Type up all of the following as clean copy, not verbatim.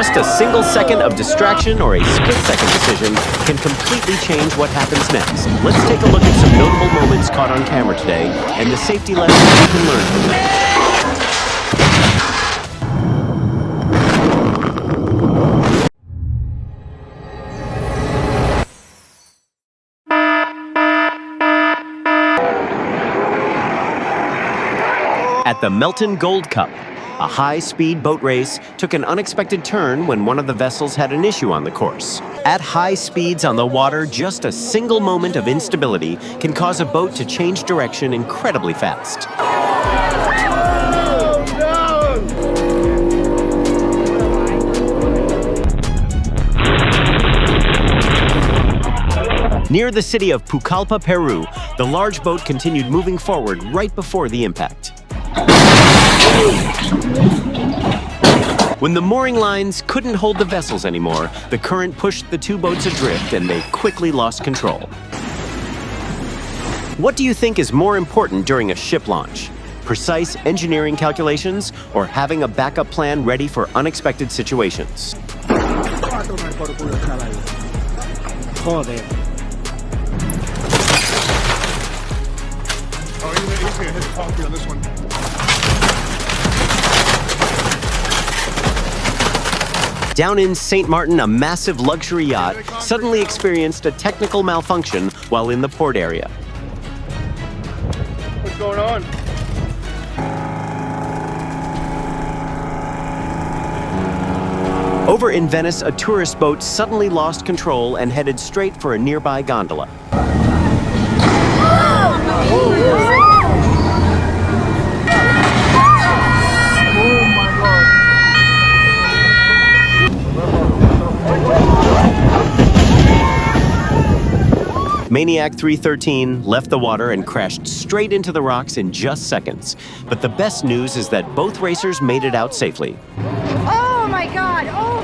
Just a single second of distraction or a split-second decision can completely change what happens next. Let's take a look at some notable moments caught on camera today and the safety lessons we can learn from them. At the Melton Gold Cup, a high-speed boat race took an unexpected turn when one of the vessels had an issue on the course. At high speeds on the water, just a single moment of instability can cause a boat to change direction incredibly fast. Near the city of Pucallpa, Peru, the large boat continued moving forward right before the impact. When the mooring lines couldn't hold the vessels anymore, the current pushed the two boats adrift and they quickly lost control. What do you think is more important during a ship launch? Precise engineering calculations or having a backup plan ready for unexpected situations? Down in St. Martin, a massive luxury yacht suddenly experienced a technical malfunction while in the port area. What's going on? Over in Venice, a tourist boat suddenly lost control and headed straight for a nearby gondola. Maniac 313 left the water and crashed straight into the rocks in just seconds. But the best news is that both racers made it out safely. Oh my God! Oh!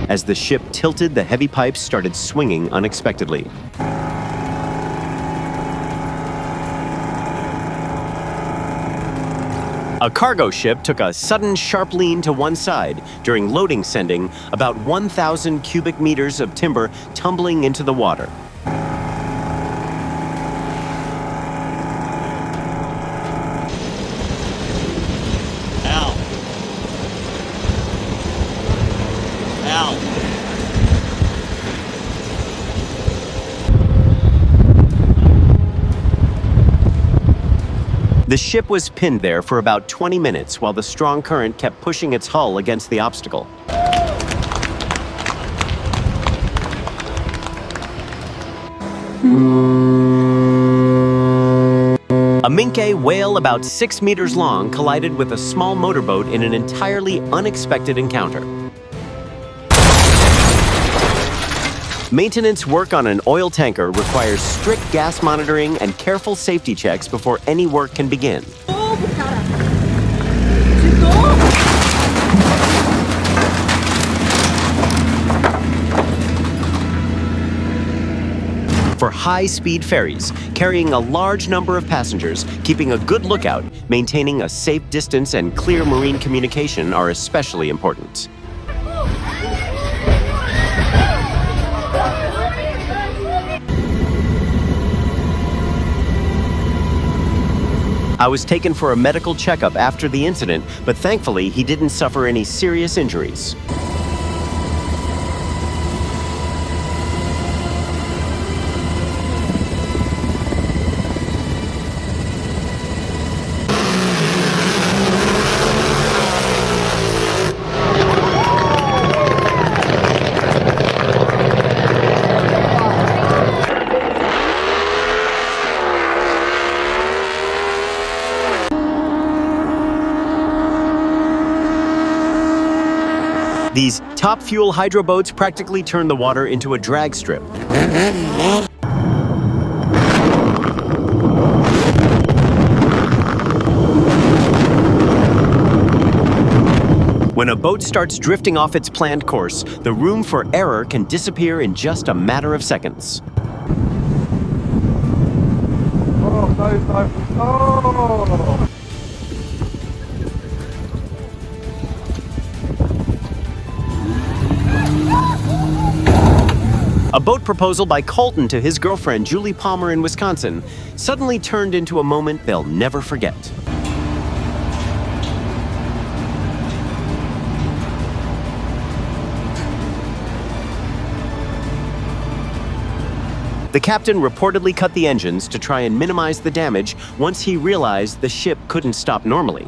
As the ship tilted, the heavy pipes started swinging unexpectedly. A cargo ship took a sudden sharp lean to one side during loading, sending about 1,000 cubic meters of timber tumbling into the water. Ow. Ow. The ship was pinned there for about 20 minutes while the strong current kept pushing its hull against the obstacle. A minke whale about 6 meters long collided with a small motorboat in an entirely unexpected encounter. Maintenance work on an oil tanker requires strict gas monitoring and careful safety checks before any work can begin. For high-speed ferries, carrying a large number of passengers, keeping a good lookout, maintaining a safe distance, and clear marine communication are especially important. I was taken for a medical checkup after the incident, but thankfully he didn't suffer any serious injuries. These top fuel hydro boats practically turn the water into a drag strip. When a boat starts drifting off its planned course, the room for error can disappear in just a matter of seconds. Oh. Oh! A boat proposal by Colton to his girlfriend Julie Palmer in Wisconsin suddenly turned into a moment they'll never forget. The captain reportedly cut the engines to try and minimize the damage once he realized the ship couldn't stop normally.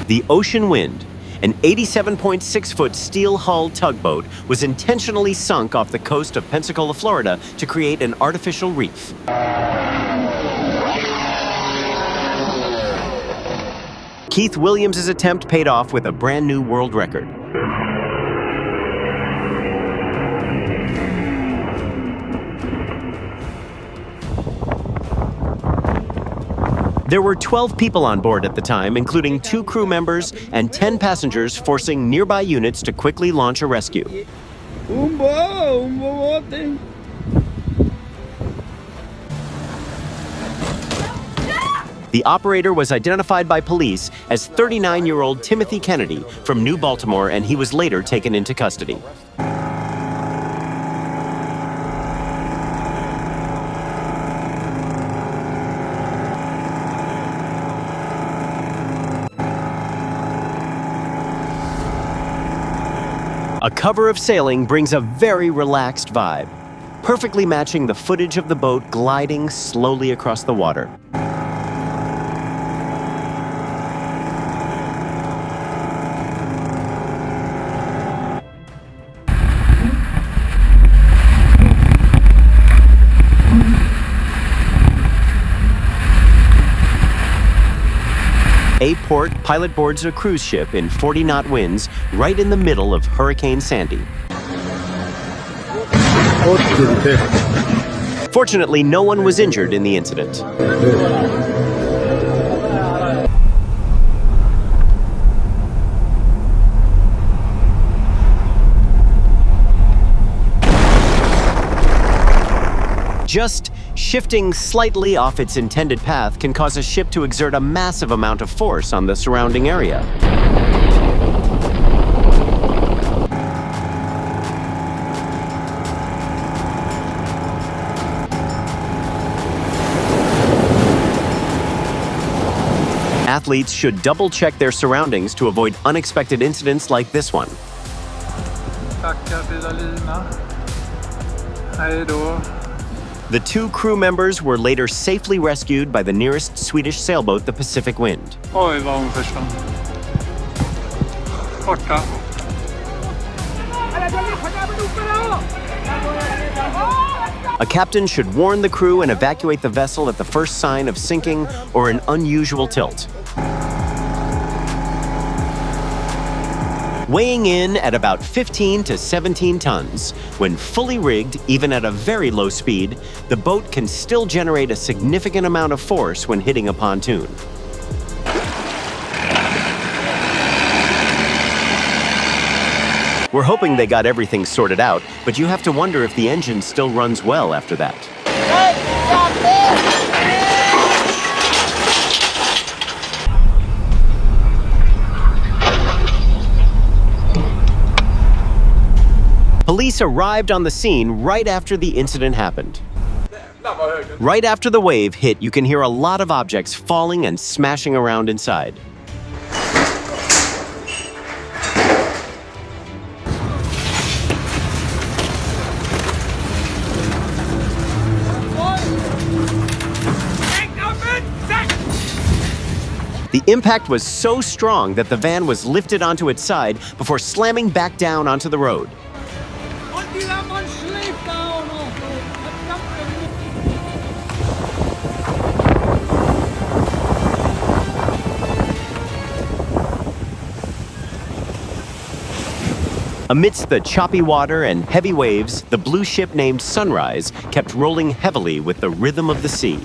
The Ocean Wind, an 87.6-foot steel-hulled tugboat, was intentionally sunk off the coast of Pensacola, Florida, to create an artificial reef. Keith Williams' attempt paid off with a brand new world record. There were 12 people on board at the time, including 2 crew members and 10 passengers, forcing nearby units to quickly launch a rescue. The operator was identified by police as 39-year-old Timothy Kennedy from New Baltimore, and he was later taken into custody. A cover of sailing brings a very relaxed vibe, perfectly matching the footage of the boat gliding slowly across the water. A port pilot boards a cruise ship in 40-knot winds right in the middle of Hurricane Sandy. Fortunately, no one was injured in the incident. Just shifting slightly off its intended path can cause a ship to exert a massive amount of force on the surrounding area. Athletes should double-check their surroundings to avoid unexpected incidents like this one. The 2 crew members were later safely rescued by the nearest Swedish sailboat, the Pacific Wind. Oj, vad hon försvann. Borta. A captain should warn the crew and evacuate the vessel at the first sign of sinking or an unusual tilt. Weighing in at about 15 to 17 tons, when fully rigged, even at a very low speed, the boat can still generate a significant amount of force when hitting a pontoon. We're hoping they got everything sorted out, but you have to wonder if the engine still runs well after that. Police arrived on the scene right after the incident happened. Right after the wave hit, you can hear a lot of objects falling and smashing around inside. The impact was so strong that the van was lifted onto its side before slamming back down onto the road. Amidst the choppy water and heavy waves, the blue ship named Sunrise kept rolling heavily with the rhythm of the sea.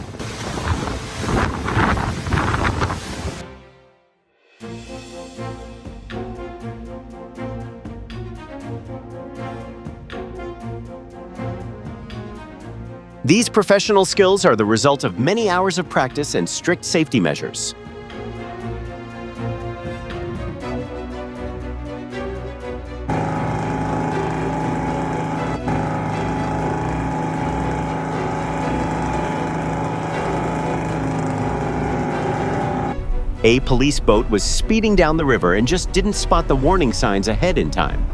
These professional skills are the result of many hours of practice and strict safety measures. A police boat was speeding down the river and just didn't spot the warning signs ahead in time.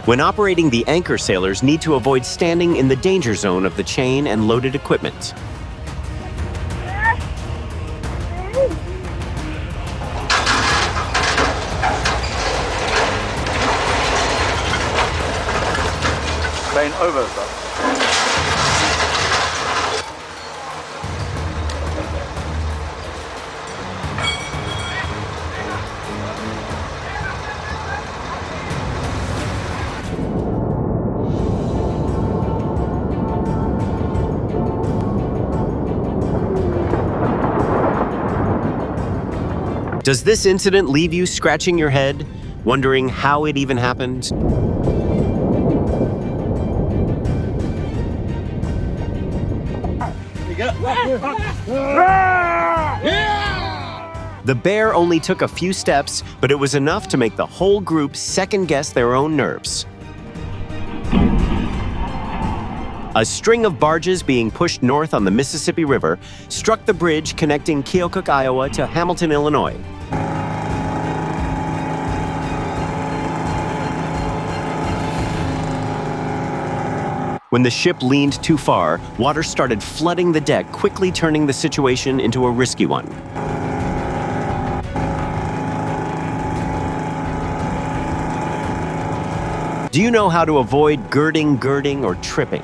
When operating, the anchor sailors need to avoid standing in the danger zone of the chain and loaded equipment. Plane over, sir. Does this incident leave you scratching your head, wondering how it even happened? The bear only took a few steps, but it was enough to make the whole group second-guess their own nerves. A string of barges being pushed north on the Mississippi River struck the bridge connecting Keokuk, Iowa to Hamilton, Illinois. When the ship leaned too far, water started flooding the deck, quickly turning the situation into a risky one. Do you know how to avoid girding, or tripping?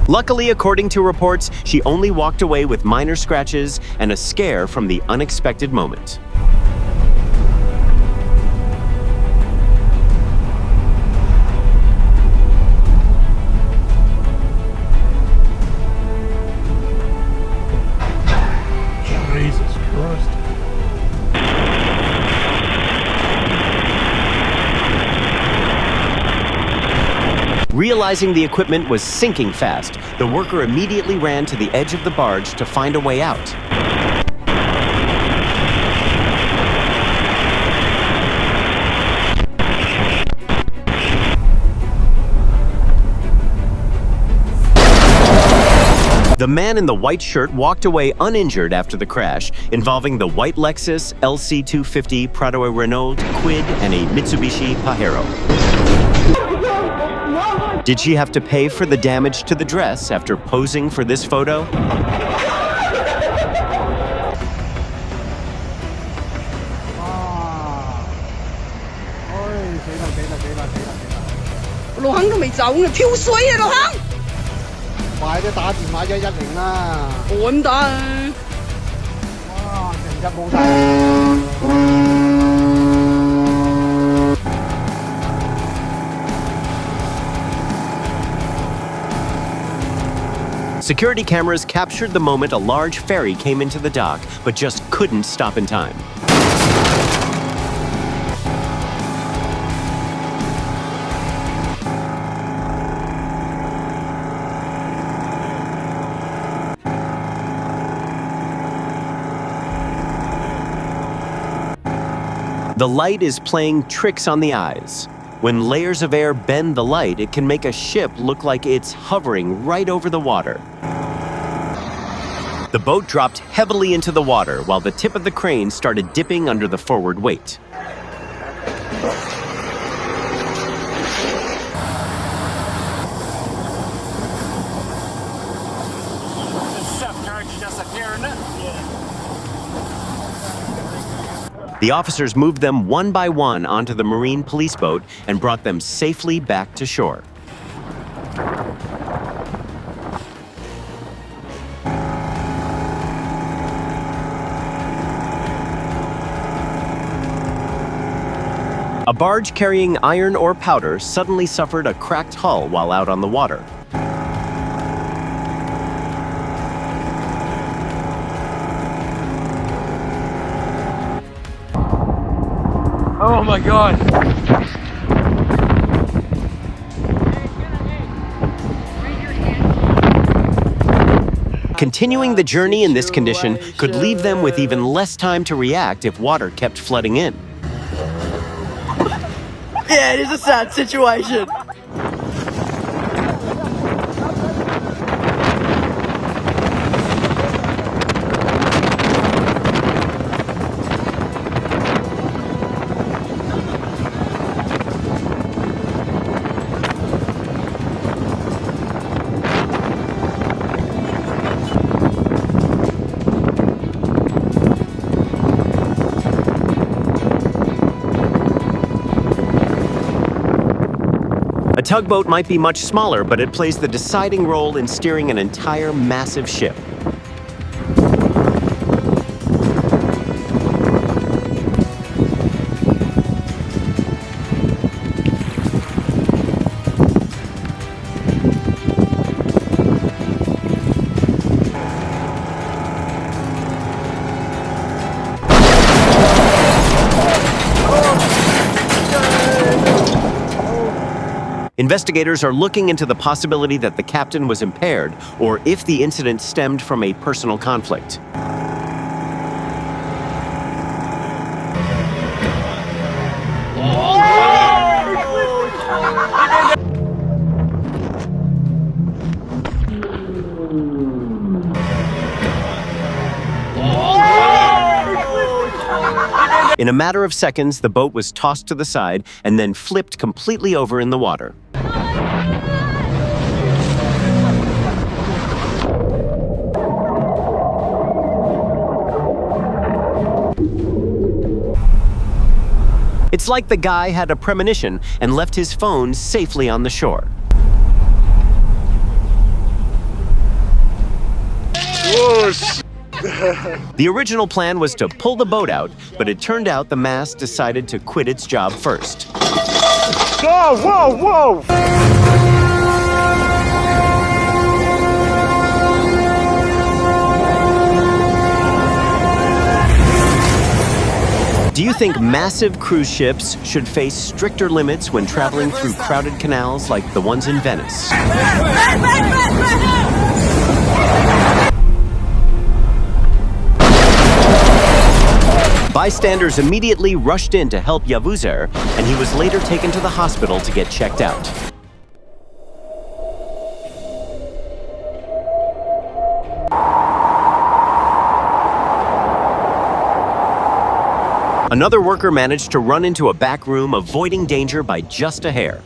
Luckily, according to reports, she only walked away with minor scratches and a scare from the unexpected moment. Jesus Christ. Realizing the equipment was sinking fast, the worker immediately ran to the edge of the barge to find a way out. The man in the white shirt walked away uninjured after the crash, involving the white Lexus LC250, Prado Renault Kwid, and a Mitsubishi Pajero. Did she have to pay for the damage to the dress after posing for this photo? Security cameras captured the moment a large ferry came into the dock, but just couldn't stop in time. The light is playing tricks on the eyes. When layers of air bend the light, it can make a ship look like it's hovering right over the water. The boat dropped heavily into the water while the tip of the crane started dipping under the forward weight. The officers moved them one by one onto the marine police boat and brought them safely back to shore. A barge carrying iron ore powder suddenly suffered a cracked hull while out on the water. Oh my God. Continuing the journey in this condition could leave them with even less time to react if water kept flooding in. Yeah, it is a sad situation. A tugboat might be much smaller, but it plays the deciding role in steering an entire massive ship. Investigators are looking into the possibility that the captain was impaired or if the incident stemmed from a personal conflict. In a matter of seconds, the boat was tossed to the side and then flipped completely over in the water. It's like the guy had a premonition and left his phone safely on the shore. The original plan was to pull the boat out, but it turned out the mast decided to quit its job first. Whoa, whoa, whoa! Do you think massive cruise ships should face stricter limits when traveling through crowded canals like the ones in Venice? Bystanders immediately rushed in to help Yavuzer, and he was later taken to the hospital to get checked out. Another worker managed to run into a back room, avoiding danger by just a hair.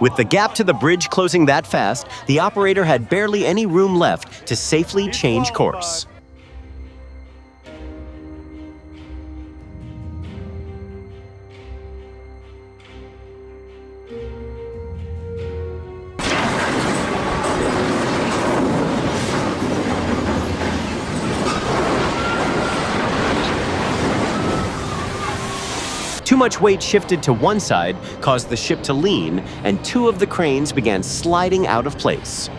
With the gap to the bridge closing that fast, the operator had barely any room left to safely change course. Too much weight shifted to one side caused the ship to lean, and two of the cranes began sliding out of place.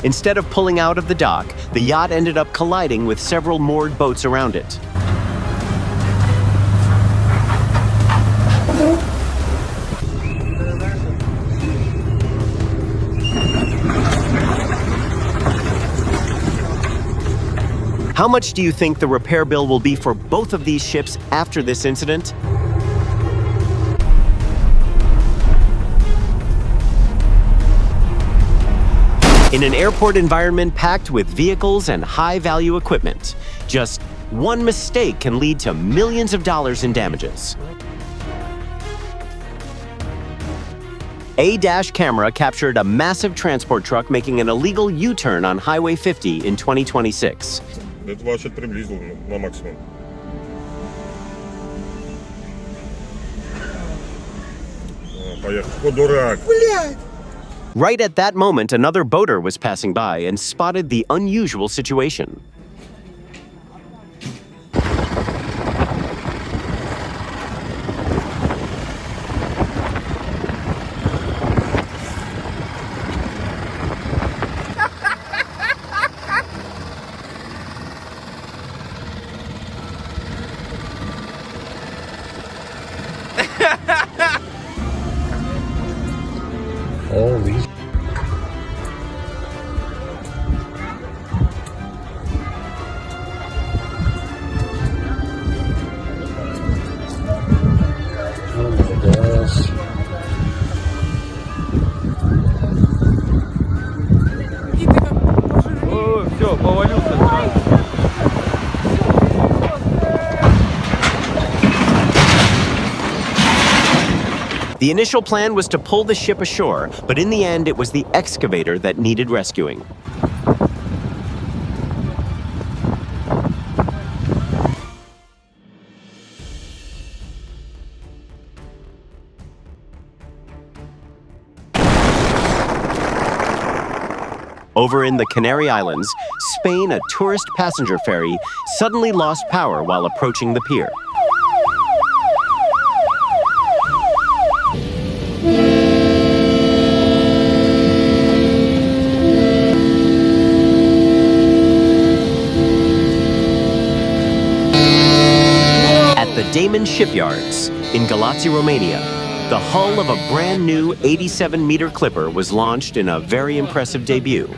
Instead of pulling out of the dock, the yacht ended up colliding with several moored boats around it. How much do you think the repair bill will be for both of these ships after this incident? In an airport environment packed with vehicles and high-value equipment, just one mistake can lead to millions of dollars in damages. A dash camera captured a massive transport truck making an illegal U-turn on Highway 50 in 2026. До 20 приблизил на максимум. Поехал. О, дурак! Right at that moment, another boater was passing by and spotted the unusual situation. Holy. Oh my gosh. О, все, повалился. The initial plan was to pull the ship ashore, but in the end, it was the excavator that needed rescuing. Over in the Canary Islands, Spain, a tourist passenger ferry suddenly lost power while approaching the pier. At the Daman shipyards in Galați, Romania, the hull of a brand new 87-meter clipper was launched in a very impressive debut.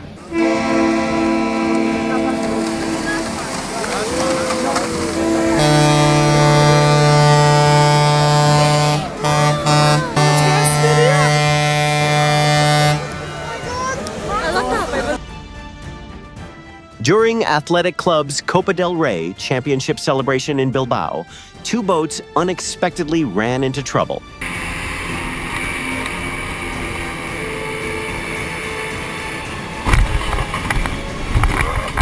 During Athletic Club's Copa del Rey championship celebration in Bilbao, two boats unexpectedly ran into trouble.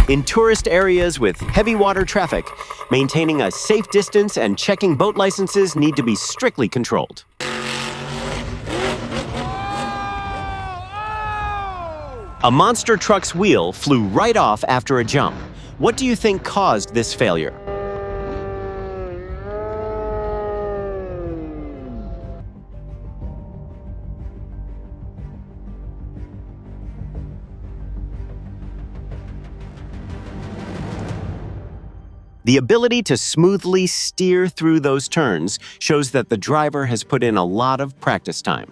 In tourist areas with heavy water traffic, maintaining a safe distance and checking boat licenses need to be strictly controlled. A monster truck's wheel flew right off after a jump. What do you think caused this failure? The ability to smoothly steer through those turns shows that the driver has put in a lot of practice time.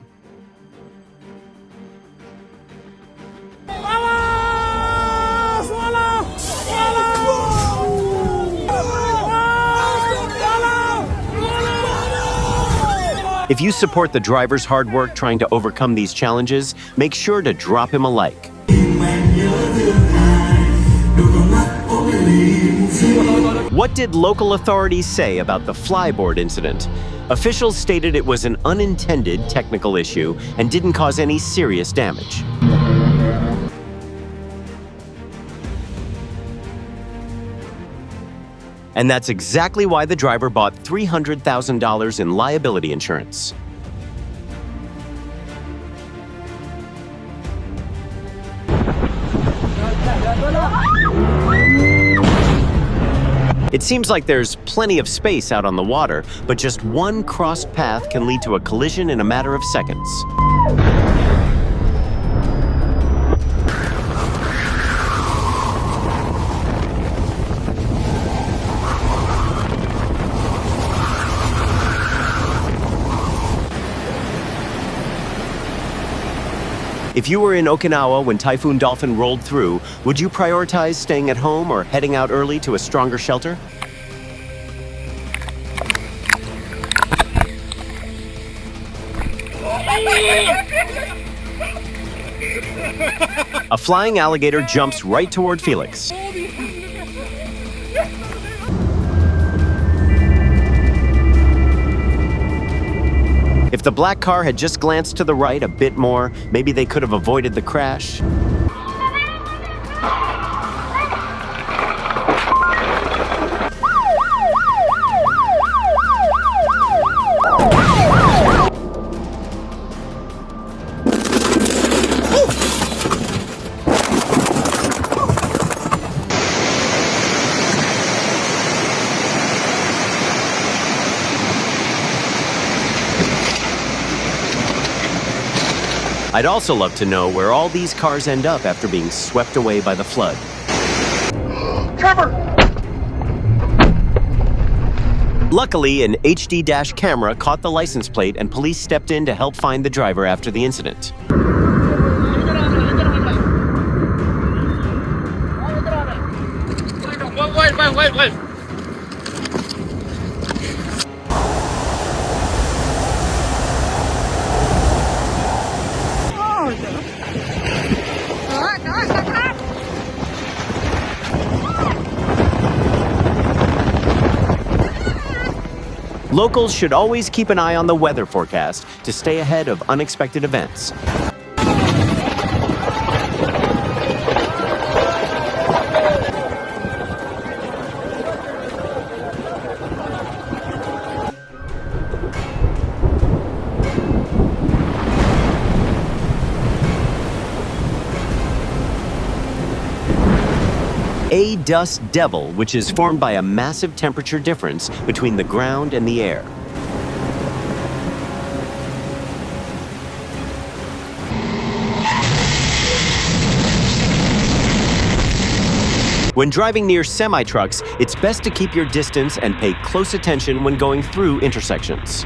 If you support the driver's hard work trying to overcome these challenges, make sure to drop him a like. What did local authorities say about the flyboard incident? Officials stated it was an unintended technical issue and didn't cause any serious damage. And that's exactly why the driver bought $300,000 in liability insurance. It seems like there's plenty of space out on the water, but just one crossed path can lead to a collision in a matter of seconds. If you were in Okinawa when Typhoon Dolphin rolled through, would you prioritize staying at home or heading out early to a stronger shelter? A flying alligator jumps right toward Felix. If the black car had just glanced to the right a bit more, maybe they could have avoided the crash. I'd also love to know where all these cars end up after being swept away by the flood. Trevor! Luckily, an HD camera caught the license plate and police stepped in to help find the driver after the incident. Wait. Locals should always keep an eye on the weather forecast to stay ahead of unexpected events. A dust devil, which is formed by a massive temperature difference between the ground and the air. When driving near semi-trucks, it's best to keep your distance and pay close attention when going through intersections.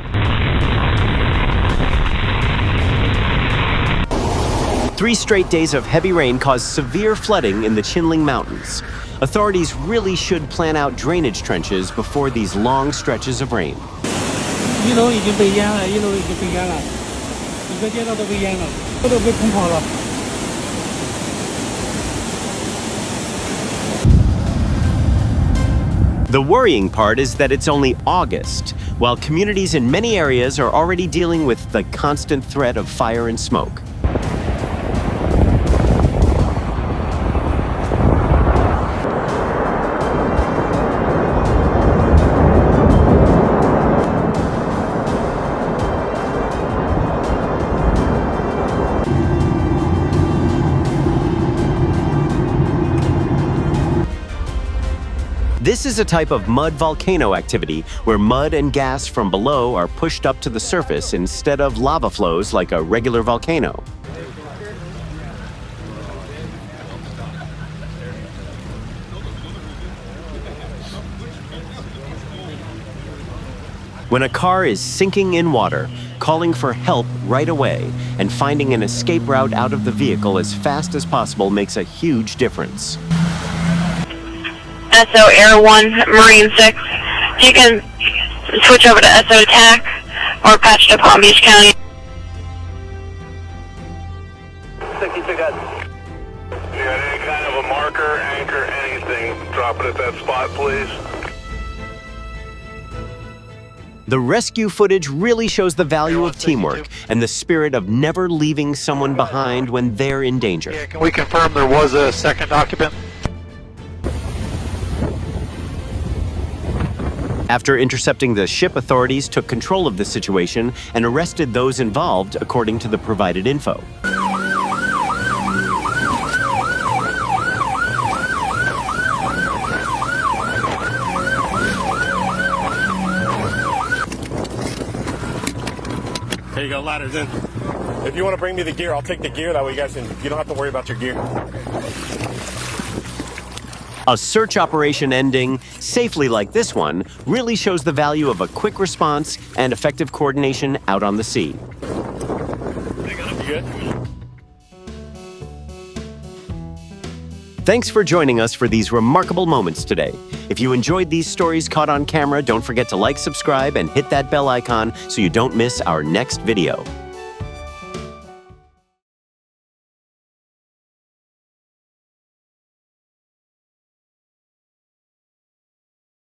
3 straight days of heavy rain caused severe flooding in the Chinling Mountains. Authorities really should plan out drainage trenches before these long stretches of rain. The worrying part is that it's only August, while communities in many areas are already dealing with the constant threat of fire and smoke. This is a type of mud volcano activity where mud and gas from below are pushed up to the surface instead of lava flows like a regular volcano. When a car is sinking in water, calling for help right away and finding an escape route out of the vehicle as fast as possible makes a huge difference. SO Air 1, Marine 6. You can switch over to SO TAC or patch to Palm Beach County. 62 guys. You got any kind of a marker, anchor, anything, drop it at that spot, please. The rescue footage really shows the value of teamwork and the spirit of never leaving someone behind when they're in danger. Yeah, can we confirm there was a second occupant? After intercepting the ship, authorities took control of the situation and arrested those involved according to the provided info. There you go, ladders in. If you want to bring me the gear, I'll take the gear. That way you don't have to worry about your gear. A search operation ending safely like this one really shows the value of a quick response and effective coordination out on the sea. You good? Thanks for joining us for these remarkable moments today. If you enjoyed these stories caught on camera, don't forget to like, subscribe, and hit that bell icon so you don't miss our next video.